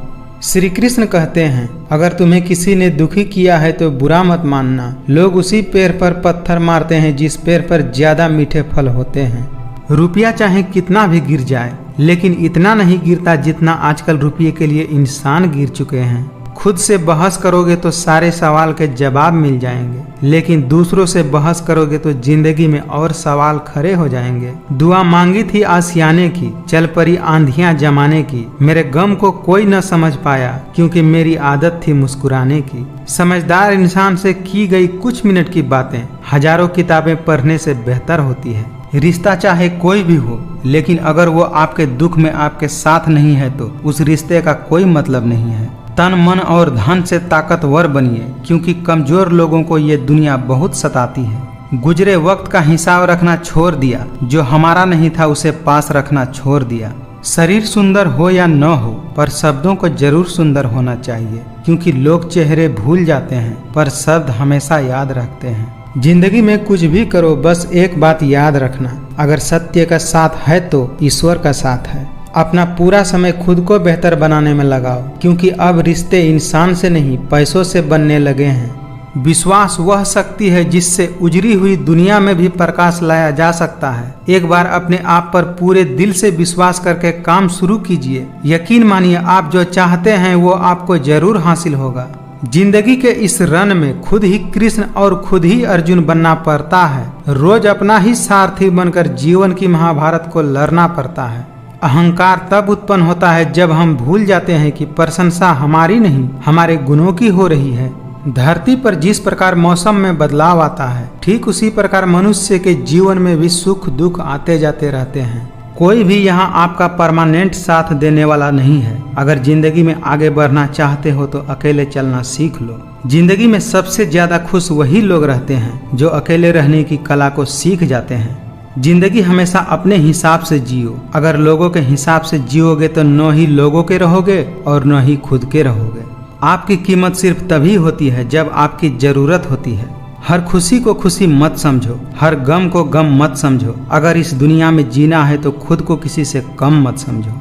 श्री कृष्ण कहते हैं, अगर तुम्हें किसी ने दुखी किया है तो बुरा मत मानना। लोग उसी पेड़ पर पत्थर मारते हैं जिस पेड़ पर ज्यादा मीठे फल होते हैं। रुपया चाहे कितना भी गिर जाए, लेकिन इतना नहीं गिरता जितना आजकल रुपये के लिए इंसान गिर चुके हैं। खुद से बहस करोगे तो सारे सवाल के जवाब मिल जाएंगे, लेकिन दूसरों से बहस करोगे तो जिंदगी में और सवाल खड़े हो जाएंगे। दुआ मांगी थी आसियाने की, चल पड़ी आंधियां जमाने की। मेरे गम को कोई न समझ पाया, क्योंकि मेरी आदत थी मुस्कुराने की। समझदार इंसान से की गई कुछ मिनट की बातें हजारों किताबें पढ़ने से बेहतर होती है। रिश्ता चाहे कोई भी हो, लेकिन अगर वो आपके दुख में आपके साथ नहीं है तो उस रिश्ते का कोई मतलब नहीं है। तन मन और धन से ताकतवर बनिए, क्योंकि कमजोर लोगों को ये दुनिया बहुत सताती है। गुजरे वक्त का हिसाब रखना छोड़ दिया, जो हमारा नहीं था उसे पास रखना छोड़ दिया। शरीर सुंदर हो या न हो, पर शब्दों को जरूर सुंदर होना चाहिए, क्योंकि लोग चेहरे भूल जाते हैं पर शब्द हमेशा याद रखते हैं। जिंदगी में कुछ भी करो, बस एक बात याद रखना, अगर सत्य का साथ है तो ईश्वर का साथ है। अपना पूरा समय खुद को बेहतर बनाने में लगाओ, क्योंकि अब रिश्ते इंसान से नहीं पैसों से बनने लगे हैं। विश्वास वह शक्ति है जिससे उजड़ी हुई दुनिया में भी प्रकाश लाया जा सकता है। एक बार अपने आप पर पूरे दिल से विश्वास करके काम शुरू कीजिए। यकीन मानिए, आप जो चाहते हैं वो आपको जरूर हासिल होगा। जिंदगी के इस रन में खुद ही कृष्ण और खुद ही अर्जुन बनना पड़ता है। रोज अपना ही सारथी बनकर जीवन की महाभारत को लड़ना पड़ता है। अहंकार तब उत्पन्न होता है जब हम भूल जाते हैं कि प्रशंसा हमारी नहीं, हमारे गुणों की हो रही है। धरती पर जिस प्रकार मौसम में बदलाव आता है, ठीक उसी प्रकार मनुष्य के जीवन में भी सुख दुख आते जाते रहते हैं। कोई भी यहाँ आपका परमानेंट साथ देने वाला नहीं है। अगर जिंदगी में आगे बढ़ना चाहते हो तो अकेले चलना सीख लो। जिंदगी में सबसे ज्यादा खुश वही लोग रहते हैं जो अकेले रहने की कला को सीख जाते हैं। जिंदगी हमेशा अपने हिसाब से जियो। अगर लोगों के हिसाब से जियोगे तो न ही लोगों के रहोगे और न ही खुद के रहोगे। आपकी कीमत सिर्फ तभी होती है जब आपकी जरूरत होती है। हर खुशी को खुशी मत समझो, हर गम को गम मत समझो। अगर इस दुनिया में जीना है तो खुद को किसी से कम मत समझो।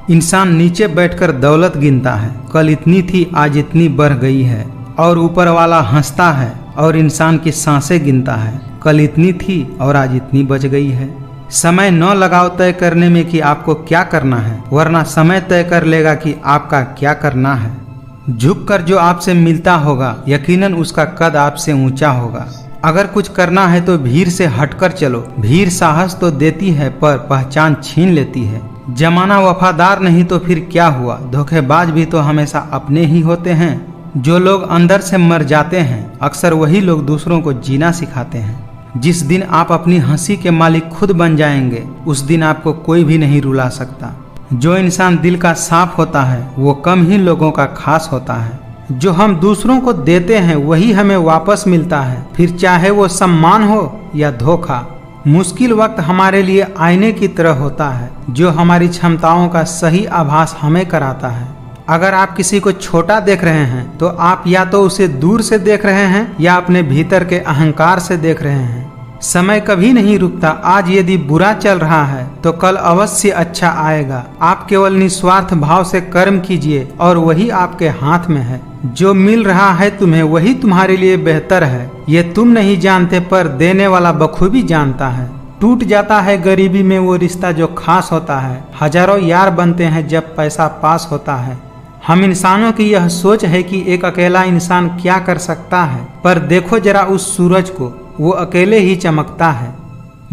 इंसान नीचे बैठकर दौलत गिनता है, कल इतनी थी आज इतनी बढ़ गई है, और ऊपर वाला हंसता है और इंसान की सांसें गिनता है, कल इतनी थी और आज इतनी बच गई है। समय न लगाओ तय करने में कि आपको क्या करना है, वरना समय तय कर लेगा कि आपका क्या करना है। झुककर जो आपसे मिलता होगा यकीनन उसका कद आपसे ऊंचा होगा। अगर कुछ करना है तो भीड़ से हटकर चलो। भीड़ साहस तो देती है पर पहचान छीन लेती है। जमाना वफादार नहीं तो फिर क्या हुआ, धोखेबाज भी तो हमेशा अपने ही होते हैं। जो लोग अंदर से मर जाते हैं अक्सर वही लोग दूसरों को जीना सिखाते हैं। जिस दिन आप अपनी हंसी के मालिक खुद बन जाएंगे उस दिन आपको कोई भी नहीं रुला सकता। जो इंसान दिल का साफ होता है वो कम ही लोगों का खास होता है। जो हम दूसरों को देते हैं वही हमें वापस मिलता है, फिर चाहे वो सम्मान हो या धोखा। मुश्किल वक्त हमारे लिए आईने की तरह होता है जो हमारी क्षमताओं का सही आभास हमें कराता है। अगर आप किसी को छोटा देख रहे हैं तो आप या तो उसे दूर से देख रहे हैं या अपने भीतर के अहंकार से देख रहे हैं। समय कभी नहीं रुकता। आज यदि बुरा चल रहा है तो कल अवश्य अच्छा आएगा। आप केवल निस्वार्थ भाव से कर्म कीजिए और वही आपके हाथ में है। जो मिल रहा है तुम्हें वही तुम्हारे लिए बेहतर है। ये तुम नहीं जानते पर देने वाला बखूबी जानता है। टूट जाता है गरीबी में वो रिश्ता जो खास होता है। हजारों यार बनते हैं जब पैसा पास होता है। हम इंसानों की यह सोच है कि एक अकेला इंसान क्या कर सकता है, पर देखो जरा उस सूरज को, वो अकेले ही चमकता है।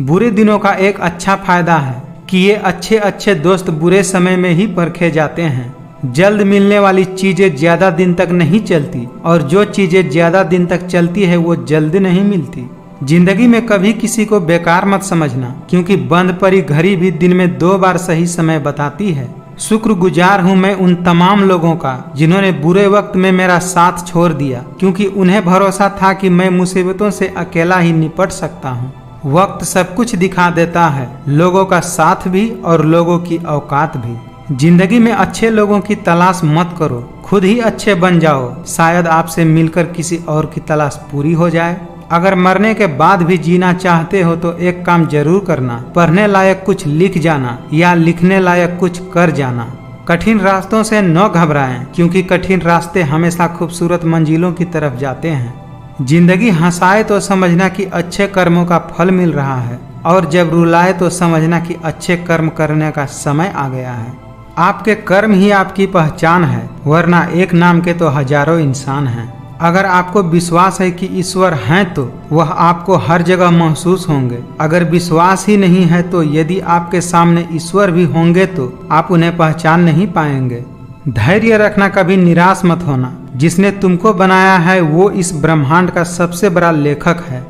बुरे दिनों का एक अच्छा फायदा है कि ये अच्छे अच्छे दोस्त बुरे समय में ही परखे जाते हैं। जल्द मिलने वाली चीजें ज्यादा दिन तक नहीं चलती और जो चीजें ज्यादा दिन तक चलती है वो जल्द नहीं मिलती। जिंदगी में कभी किसी को बेकार मत समझना, क्योंकि बंद पड़ी घड़ी भी दिन में 2 बार सही समय बताती है। शुक्रगुजार हूँ मैं उन तमाम लोगों का जिन्होंने बुरे वक्त में मेरा साथ छोड़ दिया, क्योंकि उन्हें भरोसा था कि मैं मुसीबतों से अकेला ही निपट सकता हूँ। वक्त सब कुछ दिखा देता है, लोगों का साथ भी और लोगों की औकात भी। जिंदगी में अच्छे लोगों की तलाश मत करो, खुद ही अच्छे बन जाओ। शायद आपसे मिलकर किसी और की तलाश पूरी हो जाए। अगर मरने के बाद भी जीना चाहते हो तो एक काम जरूर करना, पढ़ने लायक कुछ लिख जाना या लिखने लायक कुछ कर जाना। कठिन रास्तों से न घबराएं, क्योंकि कठिन रास्ते हमेशा खूबसूरत मंजिलों की तरफ जाते हैं। जिंदगी हंसाए तो समझना कि अच्छे कर्मों का फल मिल रहा है, और जब रुलाए तो समझना कि अच्छे कर्म करने का समय आ गया है। आपके कर्म ही आपकी पहचान है, वरना एक नाम के तो हजारों इंसान हैं। अगर आपको विश्वास है कि ईश्वर हैं तो वह आपको हर जगह महसूस होंगे। अगर विश्वास ही नहीं है तो यदि आपके सामने ईश्वर भी होंगे तो आप उन्हें पहचान नहीं पाएंगे। धैर्य रखना, कभी निराश मत होना। जिसने तुमको बनाया है वो इस ब्रह्मांड का सबसे बड़ा लेखक है।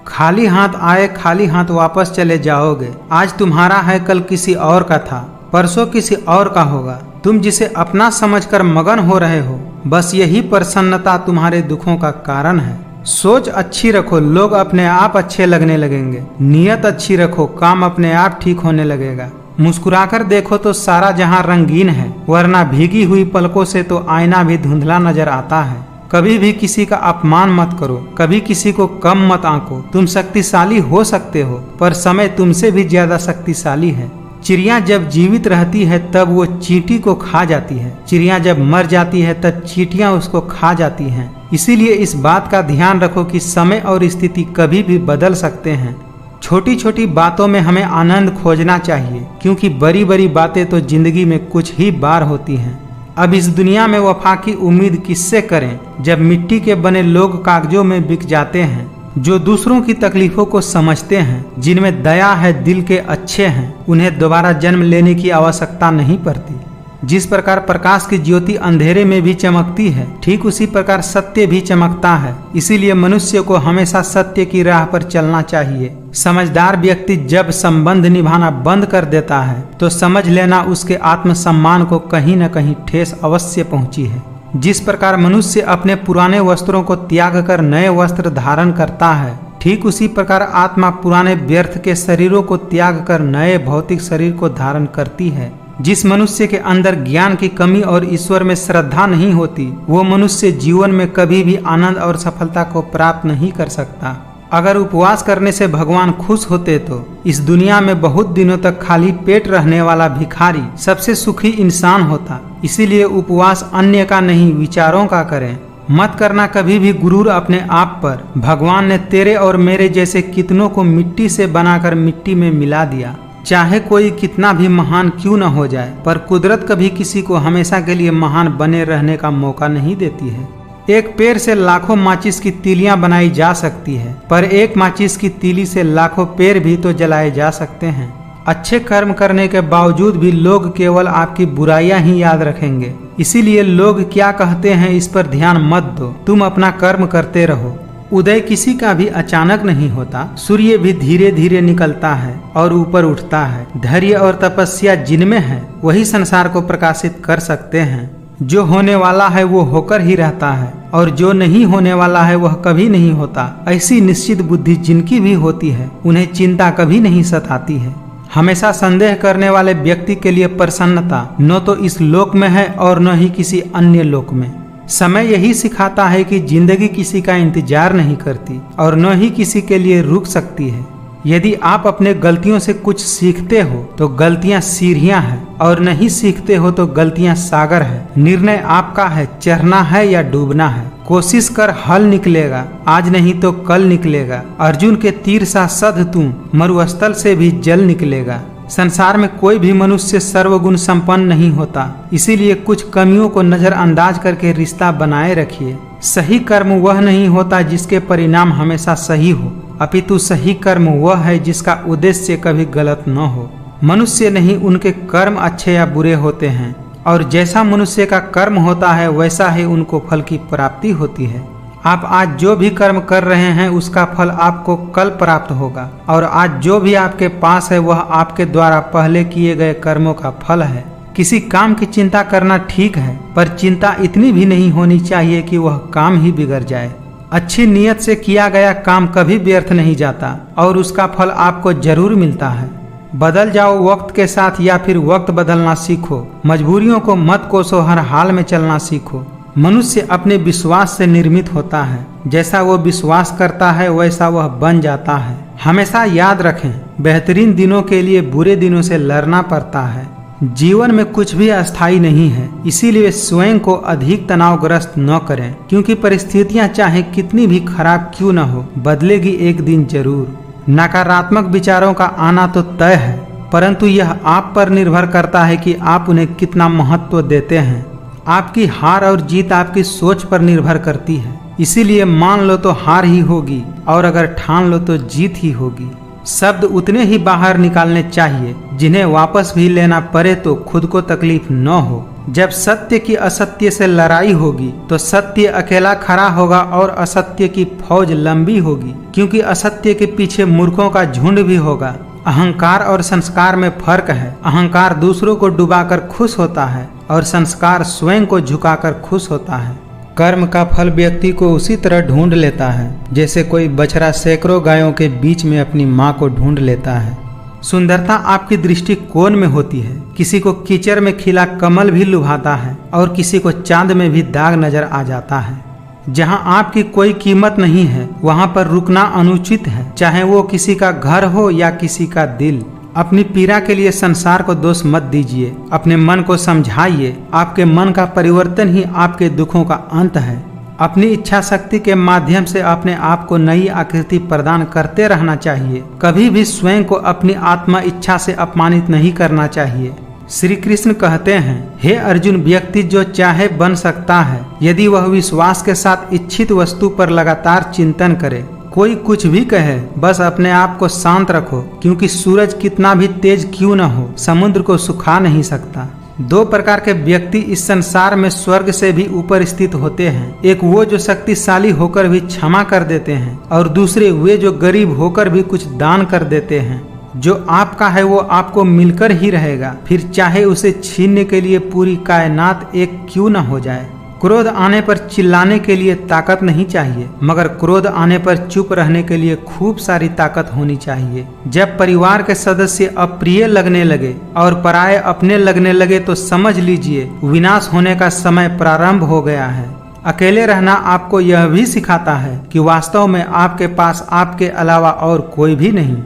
खाली हाथ आए खाली हाथ वापस चले जाओगे। आज तुम्हारा है कल किसी और का था, परसों किसी और का होगा। तुम जिसे अपना समझकर मगन हो रहे हो, बस यही प्रसन्नता तुम्हारे दुखों का कारण है। सोच अच्छी रखो, लोग अपने आप अच्छे लगने लगेंगे। नियत अच्छी रखो, काम अपने आप ठीक होने लगेगा। मुस्कुराकर देखो तो सारा जहां रंगीन है, वरना भीगी हुई पलकों से तो आईना भी धुंधला नजर आता है। कभी भी किसी का अपमान मत करो, कभी किसी को कम मत आंको। तुम शक्तिशाली हो सकते हो, पर समय तुमसे भी ज्यादा शक्तिशाली है। चिड़िया जब जीवित रहती है तब वो चींटी को खा जाती है, चिड़िया जब मर जाती है तब चींटियां उसको खा जाती हैं। इसीलिए इस बात का ध्यान रखो कि समय और स्थिति कभी भी बदल सकते हैं। छोटी छोटी बातों में हमें आनंद खोजना चाहिए, क्योंकि बड़ी बड़ी बातें तो जिंदगी में कुछ ही बार होती हैं। अब इस दुनिया में वफा की उम्मीद किससे करें जब मिट्टी के बने लोग कागजों में बिक जाते हैं। जो दूसरों की तकलीफों को समझते हैं, जिनमें दया है, दिल के अच्छे हैं, उन्हें दोबारा जन्म लेने की आवश्यकता नहीं पड़ती। जिस प्रकार प्रकाश की ज्योति अंधेरे में भी चमकती है, ठीक उसी प्रकार सत्य भी चमकता है। इसीलिए मनुष्य को हमेशा सत्य की राह पर चलना चाहिए। समझदार व्यक्ति जब संबंध निभाना बंद कर देता है तो समझ लेना उसके आत्मसम्मान को कहीं न कहीं ठेस अवश्य पहुंची है। जिस प्रकार मनुष्य अपने पुराने वस्त्रों को त्याग कर नए वस्त्र धारण करता है, ठीक उसी प्रकार आत्मा पुराने व्यर्थ के शरीरों को त्याग कर नए भौतिक शरीर को धारण करती है। जिस मनुष्य के अंदर ज्ञान की कमी और ईश्वर में श्रद्धा नहीं होती, वो मनुष्य जीवन में कभी भी आनंद और सफलता को प्राप्त नहीं कर सकता। अगर उपवास करने से भगवान खुश होते तो इस दुनिया में बहुत दिनों तक खाली पेट रहने वाला भिखारी सबसे सुखी इंसान होता। इसीलिए उपवास अन्य का नहीं, विचारों का करें। मत करना कभी भी गुरूर अपने आप पर। भगवान ने तेरे और मेरे जैसे कितनों को मिट्टी से बनाकर मिट्टी में मिला दिया। चाहे कोई कितना भी महान क्यों न हो जाए, पर कुदरत कभी किसी को हमेशा के लिए महान बने रहने का मौका नहीं देती है। एक पेड़ से लाखों माचिस की तीलियां बनाई जा सकती है, पर एक माचिस की तीली से लाखों पेड़ भी तो जलाए जा सकते हैं। अच्छे कर्म करने के बावजूद भी लोग केवल आपकी बुराइयां ही याद रखेंगे। इसीलिए लोग क्या कहते हैं इस पर ध्यान मत दो, तुम अपना कर्म करते रहो। उदय किसी का भी अचानक नहीं होता, सूर्य भी धीरे धीरे निकलता है और ऊपर उठता है। धैर्य और तपस्या जिनमें है वही संसार को प्रकाशित कर सकते हैं। जो होने वाला है वो होकर ही रहता है, और जो नहीं होने वाला है वह कभी नहीं होता। ऐसी निश्चित बुद्धि जिनकी भी होती है उन्हें चिंता कभी नहीं सताती है। हमेशा संदेह करने वाले व्यक्ति के लिए प्रसन्नता न तो इस लोक में है और न ही किसी अन्य लोक में। समय यही सिखाता है कि जिंदगी किसी का इंतजार नहीं करती और न ही किसी के लिए रुक सकती है। यदि आप अपने गलतियों से कुछ सीखते हो तो गलतियां सीढ़ियां हैं, और नहीं सीखते हो तो गलतियां सागर है। निर्णय आपका है, चढ़ना है या डूबना है। कोशिश कर, हल निकलेगा, आज नहीं तो कल निकलेगा। अर्जुन के तीर सा सध तुम, मरुस्थल से भी जल निकलेगा। संसार में कोई भी मनुष्य सर्वगुण संपन्न नहीं होता, इसीलिए कुछ कमियों को नजरअंदाज करके रिश्ता बनाए रखिए। सही कर्म वह नहीं होता जिसके परिणाम हमेशा सही हो, अपितु सही कर्म वह है जिसका उद्देश्य कभी गलत न हो। मनुष्य नहीं, उनके कर्म अच्छे या बुरे होते हैं, और जैसा मनुष्य का कर्म होता है वैसा ही उनको फल की प्राप्ति होती है। आप आज जो भी कर्म कर रहे हैं उसका फल आपको कल प्राप्त होगा, और आज जो भी आपके पास है वह आपके द्वारा पहले किए गए कर्मों का फल है। किसी काम की चिंता करना ठीक है, पर चिंता इतनी भी नहीं होनी चाहिए कि वह काम ही बिगड़ जाए। अच्छी नीयत से किया गया काम कभी व्यर्थ नहीं जाता, और उसका फल आपको जरूर मिलता है। बदल जाओ वक्त के साथ, या फिर वक्त बदलना सीखो। मजबूरियों को मत कोसो, हर हाल में चलना सीखो। मनुष्य अपने विश्वास से निर्मित होता है, जैसा वो विश्वास करता है वैसा वह बन जाता है। हमेशा याद रखें, बेहतरीन दिनों के लिए बुरे दिनों से लड़ना पड़ता है। जीवन में कुछ भी अस्थायी नहीं है, इसीलिए स्वयं को अधिक तनावग्रस्त न करें, क्योंकि परिस्थितियां चाहे कितनी भी खराब क्यों न हो, बदलेगी एक दिन जरूर। नकारात्मक विचारों का आना तो तय है, परंतु यह आप पर निर्भर करता है कि आप उन्हें कितना महत्व देते हैं। आपकी हार और जीत आपकी सोच पर निर्भर करती है, इसीलिए मान लो तो हार ही होगी, और अगर ठान लो तो जीत ही होगी। शब्द उतने ही बाहर निकालने चाहिए जिन्हें वापस भी लेना पड़े तो खुद को तकलीफ न हो। जब सत्य की असत्य से लड़ाई होगी तो सत्य अकेला खड़ा होगा और असत्य की फौज लंबी होगी, क्योंकि असत्य के पीछे मूर्खों का झुंड भी होगा। अहंकार और संस्कार में फर्क है। अहंकार दूसरों को डुबाकर खुश होता है और संस्कार स्वयं को झुकाकर खुश होता है। कर्म का फल व्यक्ति को उसी तरह ढूंढ लेता है जैसे कोई बछड़ा सैकड़ों गायों के बीच में अपनी माँ को ढूंढ लेता है। सुंदरता आपकी दृष्टिकोण में होती है। किसी को कीचड़ में खिला कमल भी लुभाता है और किसी को चांद में भी दाग नजर आ जाता है। जहाँ आपकी कोई कीमत नहीं है वहाँ पर रुकना अनुचित है, चाहे वो किसी का घर हो या किसी का दिल। अपनी पीड़ा के लिए संसार को दोष मत दीजिए, अपने मन को समझाइए। आपके मन का परिवर्तन ही आपके दुखों का अंत है। अपनी इच्छा शक्ति के माध्यम से अपने आप को नई आकृति प्रदान करते रहना चाहिए। कभी भी स्वयं को अपनी आत्मा इच्छा से अपमानित नहीं करना चाहिए। श्री कृष्ण कहते हैं, हे अर्जुन, व्यक्ति जो चाहे बन सकता है यदि वह विश्वास के साथ इच्छित वस्तु पर लगातार चिंतन करे। कोई कुछ भी कहे, बस अपने आप को शांत रखो, क्योंकि सूरज कितना भी तेज क्यों न हो, समुद्र को सुखा नहीं सकता। दो प्रकार के व्यक्ति इस संसार में स्वर्ग से भी ऊपर स्थित होते हैं। एक वो जो शक्तिशाली होकर भी क्षमा कर देते हैं, और दूसरे वे जो गरीब होकर भी कुछ दान कर देते हैं। जो आपका है वो आपको मिलकर ही रहेगा, फिर चाहे उसे छीनने के लिए पूरी कायनात एक क्यों न हो जाए। क्रोध आने पर चिल्लाने के लिए ताकत नहीं चाहिए, मगर क्रोध आने पर चुप रहने के लिए खूब सारी ताकत होनी चाहिए। जब परिवार के सदस्य अप्रिय लगने लगे और पराये अपने लगने लगे तो समझ लीजिए विनाश होने का समय प्रारंभ हो गया है। अकेले रहना आपको यह भी सिखाता है कि वास्तव में आपके पास आपके अलावा और कोई भी नहीं।